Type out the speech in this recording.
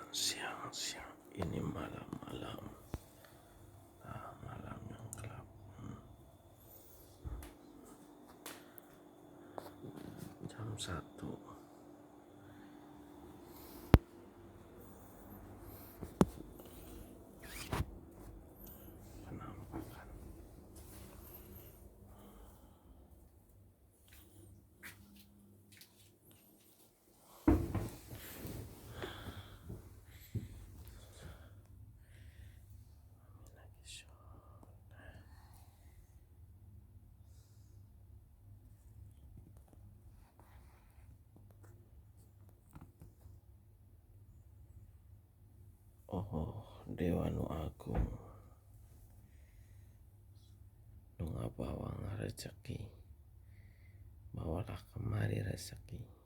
Siang-siang ini malam-malam, malam yang gelap. Jam 1. Penampakan. Oh, Dewa nu agung, nu ngabawang rezeki, bawalah kemari rezeki.